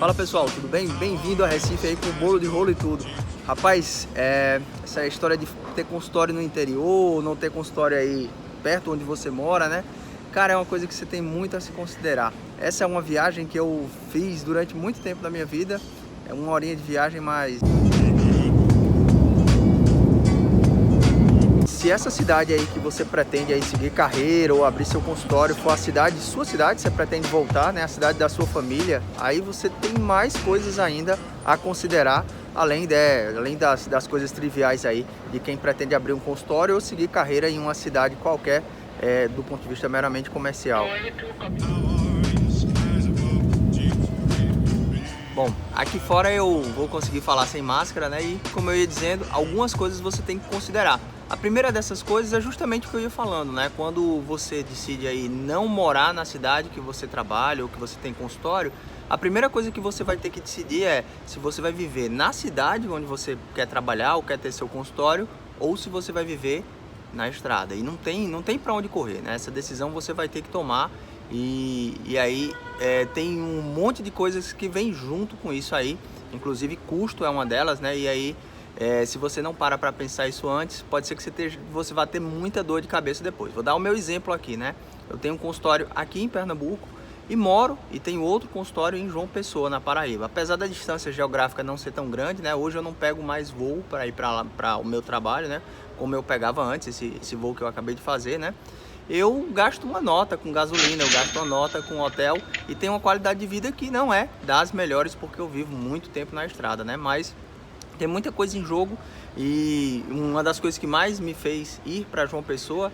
Fala pessoal, tudo bem? Bem-vindo a Recife aí com bolo de rolo e tudo. Rapaz, essa história de ter consultório no interior, não ter consultório aí perto onde você mora, né? Cara, é uma coisa que você tem muito a se considerar. Essa é uma viagem que eu fiz durante muito tempo da minha vida. É uma horinha de viagem, mas... Se essa cidade aí que você pretende aí seguir carreira ou abrir seu consultório for a cidade, sua cidade, você pretende voltar, né? A cidade da sua família, aí você tem mais coisas ainda a considerar, além das coisas triviais aí, de quem pretende abrir um consultório ou seguir carreira em uma cidade qualquer, do ponto de vista meramente comercial. Bom, aqui fora eu vou conseguir falar sem máscara, né? E como eu ia dizendo, algumas coisas você tem que considerar. A primeira dessas coisas é justamente o que eu ia falando, né? Quando você decide aí não morar na cidade que você trabalha ou que você tem consultório, a primeira coisa que você vai ter que decidir é se você vai viver na cidade onde você quer trabalhar ou quer ter seu consultório, ou se você vai viver na estrada. E não tem para onde correr, né? Essa decisão você vai ter que tomar. E aí tem um monte de coisas que vem junto com isso aí, inclusive custo é uma delas, né? E aí se você não para pensar isso antes, pode ser que você vá ter muita dor de cabeça depois. Vou dar o meu exemplo aqui, né? Eu tenho um consultório aqui em Pernambuco e moro e tenho outro consultório em João Pessoa, na Paraíba. Apesar da distância geográfica não ser tão grande, né? Hoje eu não pego mais voo para ir para o meu trabalho, né? Como eu pegava antes, esse voo que eu acabei de fazer, né? Eu gasto uma nota com gasolina, eu gasto uma nota com hotel e tenho uma qualidade de vida que não é das melhores porque eu vivo muito tempo na estrada, né? Mas tem muita coisa em jogo e uma das coisas que mais me fez ir para João Pessoa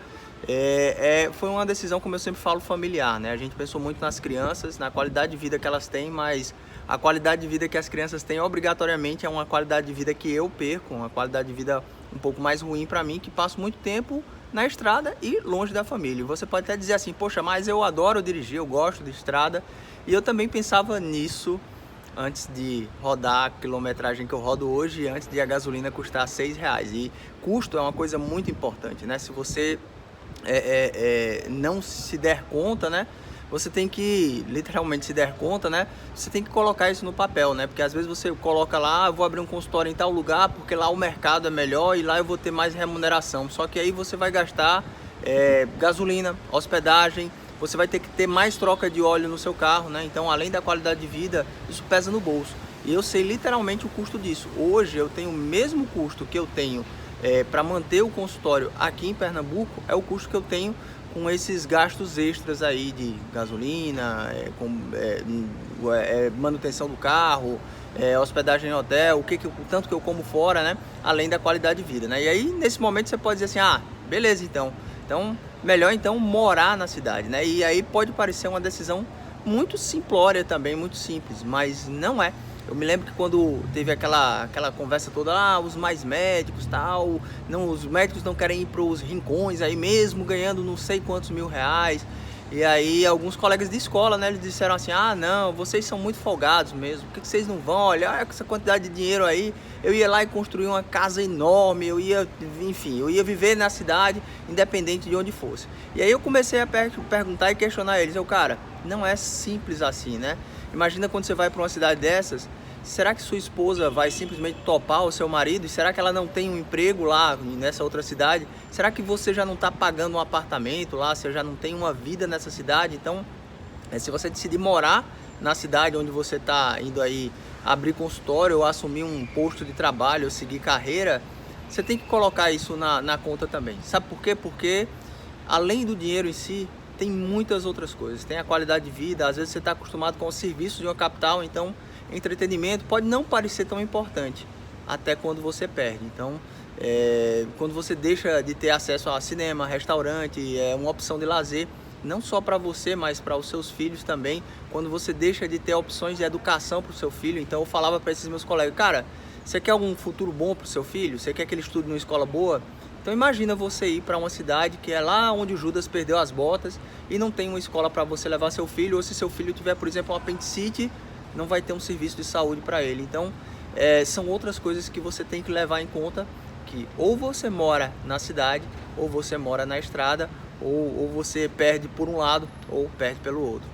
foi uma decisão, como eu sempre falo, familiar, né? A gente pensou muito nas crianças, na qualidade de vida que elas têm, mas a qualidade de vida que as crianças têm obrigatoriamente é uma qualidade de vida que eu perco, uma qualidade de vida um pouco mais ruim para mim, que passo muito tempo na estrada e longe da família. Você pode até dizer assim, poxa, mas eu adoro dirigir, eu gosto de estrada. E eu também pensava nisso antes de rodar a quilometragem que eu rodo hoje, antes de a gasolina custar R$6. E custo é uma coisa muito importante, né? Se você não se der conta, né? Você tem que, literalmente, se der conta, né? Você tem que colocar isso no papel, né? Porque às vezes você coloca lá, eu vou abrir um consultório em tal lugar porque lá o mercado é melhor e lá eu vou ter mais remuneração. Só que aí você vai gastar gasolina, hospedagem, você vai ter que ter mais troca de óleo no seu carro, né? Então, além da qualidade de vida, isso pesa no bolso. E eu sei literalmente o custo disso. Hoje eu tenho o mesmo custo que eu tenho para manter o consultório aqui em Pernambuco, é o custo que eu tenho com esses gastos extras aí de gasolina, manutenção do carro, hospedagem em hotel, o tanto que eu como fora, né? Além da qualidade de vida, né? E aí, nesse momento, você pode dizer assim, ah, beleza, então melhor então morar na cidade, né? E aí pode parecer uma decisão muito simplória também, muito simples, mas não é. Eu me lembro que quando teve aquela conversa toda, os mais médicos tal, não, os médicos não querem ir para os rincões aí mesmo, ganhando não sei quantos R$1.000. E aí alguns colegas de escola, né, eles disseram assim, ah não, vocês são muito folgados mesmo, por que vocês não vão? Olha, com essa quantidade de dinheiro aí, eu ia lá e construir uma casa enorme, eu ia viver na cidade, independente de onde fosse. E aí eu comecei a perguntar e questionar eles, cara, não é simples assim, né? Imagina quando você vai para uma cidade dessas, será que sua esposa vai simplesmente topar o seu marido? E será que ela não tem um emprego lá nessa outra cidade? Será que você já não está pagando um apartamento lá? Você já não tem uma vida nessa cidade? Então, se você decidir morar na cidade onde você está indo aí abrir consultório ou assumir um posto de trabalho ou seguir carreira, você tem que colocar isso na conta também. Sabe por quê? Porque além do dinheiro em si, tem muitas outras coisas. Tem a qualidade de vida, às vezes você está acostumado com o serviço de uma capital, então entretenimento pode não parecer tão importante até quando você perde. Então, quando você deixa de ter acesso a cinema, restaurante, uma opção de lazer, não só para você, mas para os seus filhos também. Quando você deixa de ter opções de educação para o seu filho, então eu falava para esses meus colegas, cara, você quer um futuro bom para o seu filho? Você quer que ele estude numa escola boa? Então imagina você ir para uma cidade que é lá onde o Judas perdeu as botas e não tem uma escola para você levar seu filho, ou se seu filho tiver, por exemplo, um apendicite, não vai ter um serviço de saúde para ele. Então são outras coisas que você tem que levar em conta, que ou você mora na cidade, ou você mora na estrada, ou você perde por um lado ou perde pelo outro.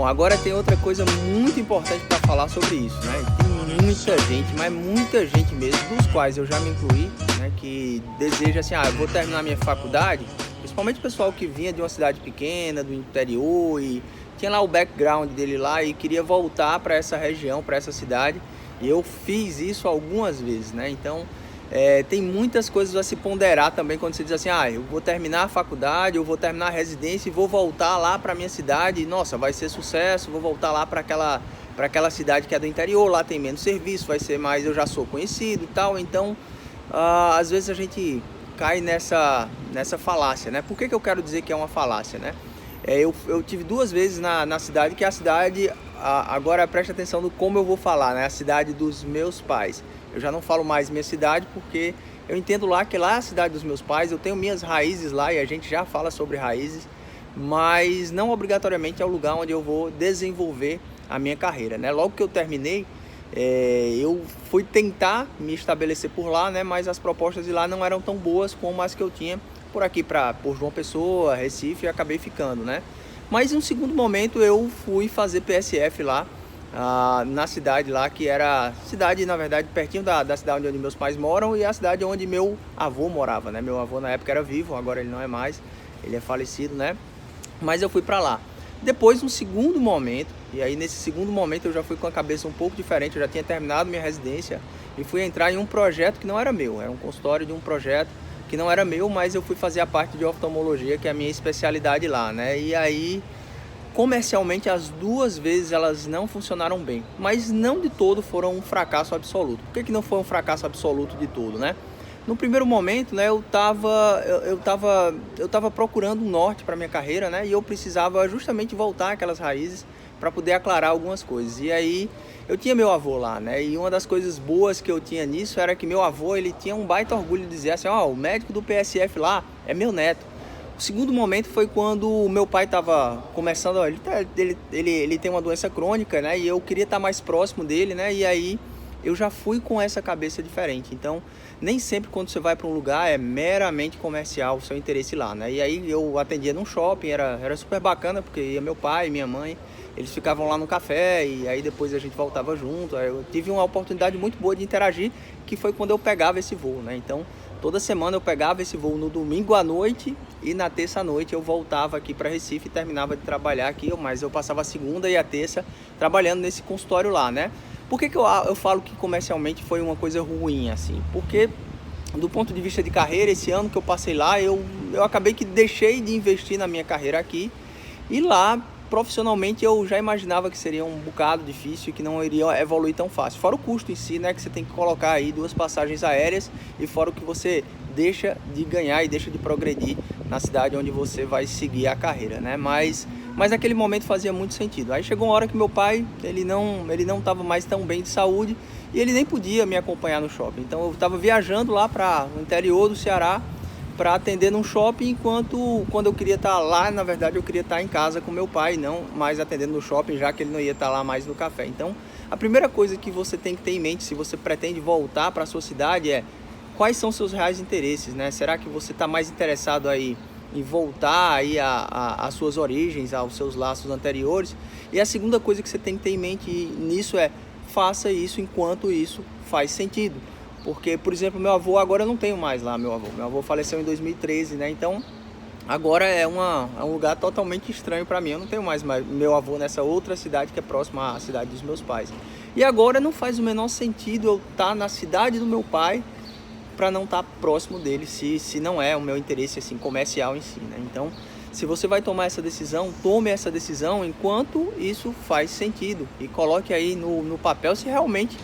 Bom, agora tem outra coisa muito importante para falar sobre isso, né? Tem muita gente, mas muita gente mesmo, dos quais eu já me incluí, né? Que deseja assim, eu vou terminar minha faculdade, principalmente o pessoal que vinha de uma cidade pequena, do interior e tinha lá o background dele lá e queria voltar para essa região, para essa cidade. E eu fiz isso algumas vezes, né? Então, tem muitas coisas a se ponderar também quando você diz assim, eu vou terminar a faculdade, eu vou terminar a residência e vou voltar lá para minha cidade, nossa, vai ser sucesso, vou voltar lá para aquela cidade que é do interior, lá tem menos serviço, vai ser mais, eu já sou conhecido e tal. Então, às vezes a gente cai nessa falácia, né? Por que eu quero dizer que é uma falácia, né? Eu tive 2 vezes na cidade, que é a cidade, agora preste atenção no como eu vou falar, né? A cidade dos meus pais. Eu já não falo mais minha cidade porque eu entendo lá que lá é a cidade dos meus pais, eu tenho minhas raízes lá e a gente já fala sobre raízes, mas não obrigatoriamente é o lugar onde eu vou desenvolver a minha carreira, né? Logo que eu terminei, eu fui tentar me estabelecer por lá, né? Mas as propostas de lá não eram tão boas como as que eu tinha por aqui, por João Pessoa, Recife, e acabei ficando, né? Mas em um segundo momento eu fui fazer PSF lá, na cidade lá, que era cidade, na verdade, pertinho da cidade onde meus pais moram e a cidade onde meu avô morava, né? Meu avô na época era vivo, agora ele não é mais, ele é falecido, né? Mas eu fui para lá. Depois, um segundo momento, e aí nesse segundo momento eu já fui com a cabeça um pouco diferente, eu já tinha terminado minha residência e fui entrar em um projeto que não era meu, era um consultório de um projeto que não era meu, mas eu fui fazer a parte de oftalmologia, que é a minha especialidade lá, né? E aí, comercialmente, as 2 vezes elas não funcionaram bem, mas não de todo foram um fracasso absoluto. Por que não foi um fracasso absoluto de todo, né? No primeiro momento, né, eu tava procurando um norte para minha carreira, né? E eu precisava justamente voltar àquelas raízes para poder aclarar algumas coisas. E aí eu tinha meu avô lá, né? E uma das coisas boas que eu tinha nisso era que meu avô, ele tinha um baita orgulho de dizer assim, o médico do PSF lá é meu neto. O segundo momento foi quando o meu pai estava começando, ele tem uma doença crônica, né? E eu queria estar mais próximo dele, né? E aí eu já fui com essa cabeça diferente. Então, nem sempre quando você vai para um lugar é meramente comercial o seu interesse lá, né? E aí eu atendia num shopping, era super bacana, porque ia meu pai, minha mãe, eles ficavam lá no café e aí depois a gente voltava junto. Aí eu tive uma oportunidade muito boa de interagir, que foi quando eu pegava esse voo, né? Então, toda semana eu pegava esse voo no domingo à noite e na terça à noite eu voltava aqui para Recife e terminava de trabalhar aqui, mas eu passava a segunda e a terça trabalhando nesse consultório lá, né? Por que eu falo que comercialmente foi uma coisa ruim, assim? Porque do ponto de vista de carreira, esse ano que eu passei lá, eu acabei que deixei de investir na minha carreira aqui e lá, profissionalmente, eu já imaginava que seria um bocado difícil e que não iria evoluir tão fácil. Fora o custo em si, né, que você tem que colocar aí 2 passagens aéreas e fora o que você deixa de ganhar e deixa de progredir na cidade onde você vai seguir a carreira, né? Mas naquele momento fazia muito sentido. Aí chegou uma hora que meu pai, ele não estava mais tão bem de saúde e ele nem podia me acompanhar no shopping. Então eu estava viajando lá para o interior do Ceará para atender num shopping, enquanto quando eu queria estar lá, na verdade eu queria estar em casa com meu pai, não mais atendendo no shopping, já que ele não ia estar lá mais no café. Então, a primeira coisa que você tem que ter em mente se você pretende voltar para a sua cidade é quais são seus reais interesses, né? Será que você está mais interessado aí em voltar aí às suas origens, aos seus laços anteriores? E a segunda coisa que você tem que ter em mente nisso é faça isso enquanto isso faz sentido. Porque, por exemplo, meu avô, agora eu não tenho mais lá meu avô faleceu em 2013, né? Então agora é um lugar totalmente estranho para mim, eu não tenho mais meu avô nessa outra cidade que é próxima à cidade dos meus pais. E agora não faz o menor sentido eu estar na cidade do meu pai para não estar próximo dele, se não é o meu interesse assim comercial em si, né? Então, se você vai tomar essa decisão, tome essa decisão enquanto isso faz sentido e coloque aí no papel se realmente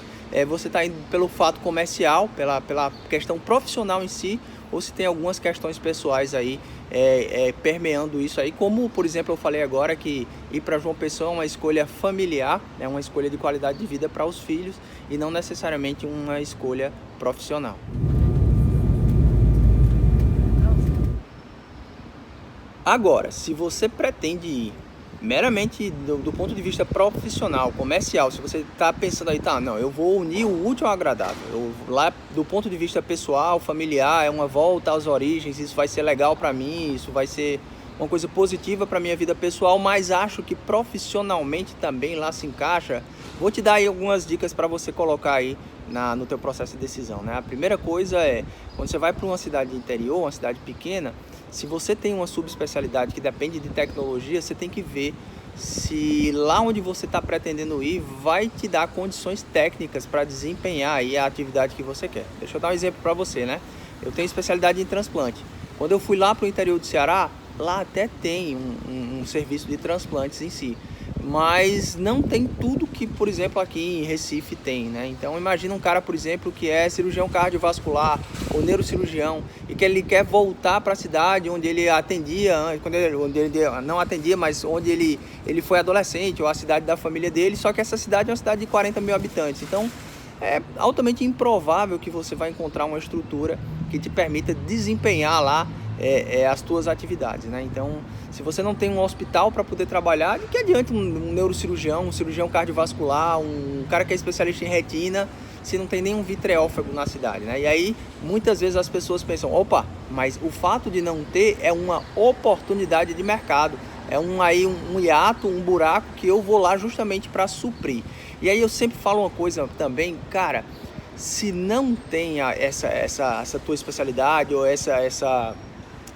você está indo pelo fato comercial, pela questão profissional em si, ou se tem algumas questões pessoais aí permeando isso aí, como por exemplo eu falei agora que ir para João Pessoa é uma escolha familiar, é uma escolha de qualidade de vida para os filhos e não necessariamente uma escolha profissional. Agora, se você pretende ir meramente do ponto de vista profissional, comercial, se você está pensando aí, não, eu vou unir o útil ao agradável, lá do ponto de vista pessoal, familiar, é uma volta às origens, isso vai ser legal para mim, isso vai ser uma coisa positiva para minha vida pessoal, mas acho que profissionalmente também lá se encaixa. Vou te dar aí algumas dicas para você colocar aí no teu processo de decisão, né? A primeira coisa é, quando você vai para uma cidade interior, uma cidade pequena, se você tem uma subespecialidade que depende de tecnologia, você tem que ver se lá onde você está pretendendo ir vai te dar condições técnicas para desempenhar aí a atividade que você quer. Deixa eu dar um exemplo para você, né? Eu tenho especialidade em transplante. Quando eu fui lá para o interior do Ceará, lá até tem um serviço de transplantes em si, mas não tem tudo que, por exemplo, aqui em Recife tem, né? Então imagina um cara, por exemplo, que é cirurgião cardiovascular ou neurocirurgião e que ele quer voltar para a cidade onde ele atendia, onde ele não atendia, mas onde ele foi adolescente, ou a cidade da família dele, só que essa cidade é uma cidade de 40 mil habitantes. Então é altamente improvável que você vai encontrar uma estrutura que te permita desempenhar lá as tuas atividades, né? Então, se você não tem um hospital para poder trabalhar, de que adianta um neurocirurgião, um cirurgião cardiovascular, um cara que é especialista em retina, se não tem nenhum vitreófago na cidade, né? E aí, muitas vezes as pessoas pensam, opa, mas o fato de não ter é uma oportunidade de mercado, é um hiato, um buraco que eu vou lá justamente para suprir. E aí eu sempre falo uma coisa também, cara, se não tem essa tua especialidade ou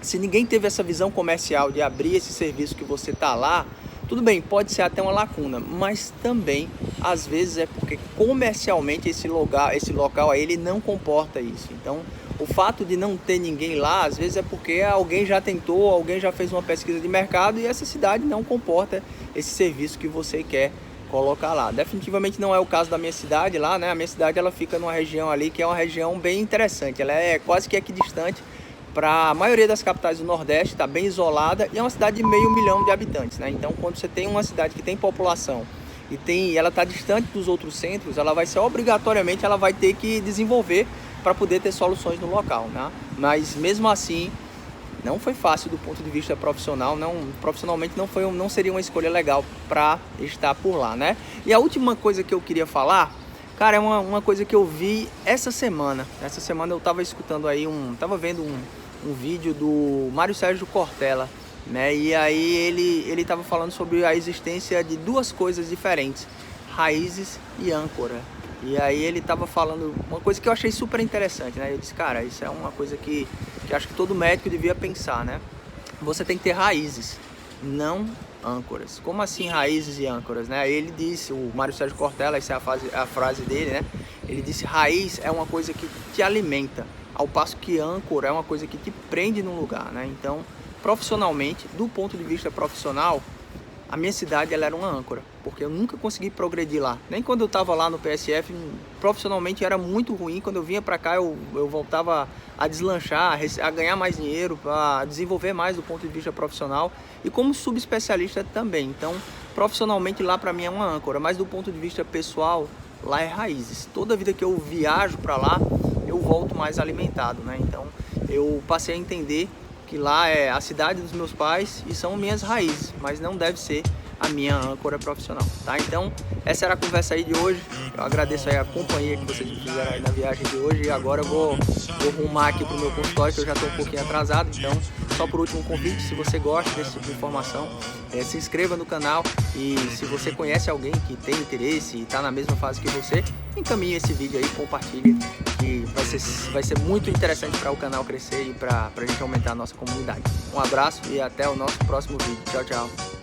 se ninguém teve essa visão comercial de abrir esse serviço que você está lá, tudo bem, pode ser até uma lacuna, mas também às vezes é porque comercialmente esse local aí ele não comporta isso. Então o fato de não ter ninguém lá, às vezes é porque alguém já tentou, alguém já fez uma pesquisa de mercado e essa cidade não comporta esse serviço que você quer colocar lá. Definitivamente não é o caso da minha cidade lá, né? A minha cidade ela fica numa região ali que é uma região bem interessante, ela é quase que equidistante para a maioria das capitais do Nordeste, está bem isolada e é uma cidade de 500 mil de habitantes, né? Então, quando você tem uma cidade que tem população e ela está distante dos outros centros, ela vai ser obrigatoriamente, ela vai ter que desenvolver para poder ter soluções no local, né? Mas mesmo assim, não foi fácil do ponto de vista profissional, profissionalmente não seria uma escolha legal para estar por lá, né? E a última coisa que eu queria falar, cara, é uma coisa que eu vi essa semana. Essa semana eu estava escutando aí tava vendo um vídeo do Mário Sérgio Cortella, né? E aí ele estava falando sobre a existência de duas coisas diferentes, raízes e âncora. E aí ele estava falando uma coisa que eu achei super interessante, né? Eu disse, cara, isso é uma coisa que acho que todo médico devia pensar, né? Você tem que ter raízes, não âncoras. Como assim raízes e âncoras, né? Ele disse, o Mário Sérgio Cortella, essa é a frase dele, né? Ele disse, raiz é uma coisa que te alimenta, ao passo que âncora é uma coisa que te prende num lugar, né? Então, profissionalmente, do ponto de vista profissional, a minha cidade ela era uma âncora, porque eu nunca consegui progredir lá. Nem quando eu estava lá no PSF, profissionalmente era muito ruim. Quando eu vinha para cá, eu voltava a deslanchar, a ganhar mais dinheiro, a desenvolver mais do ponto de vista profissional e como subespecialista também. Então, profissionalmente lá para mim é uma âncora, mas do ponto de vista pessoal, lá é raízes. Toda vida que eu viajo para lá, eu volto mais alimentado, né? Então, eu passei a entender que lá é a cidade dos meus pais e são minhas raízes, mas não deve ser a minha âncora profissional, tá? Então, essa era a conversa aí de hoje. Eu agradeço aí a companhia que vocês fizeram aí na viagem de hoje. E agora eu vou rumar aqui pro meu consultório, que eu já estou um pouquinho atrasado. Então, só por último um convite, se você gosta desse tipo de informação, se inscreva no canal. E se você conhece alguém que tem interesse e está na mesma fase que você, encaminhe esse vídeo aí, compartilhe, que vai ser muito interessante para o canal crescer e para a gente aumentar a nossa comunidade. Um abraço e até o nosso próximo vídeo. Tchau, tchau.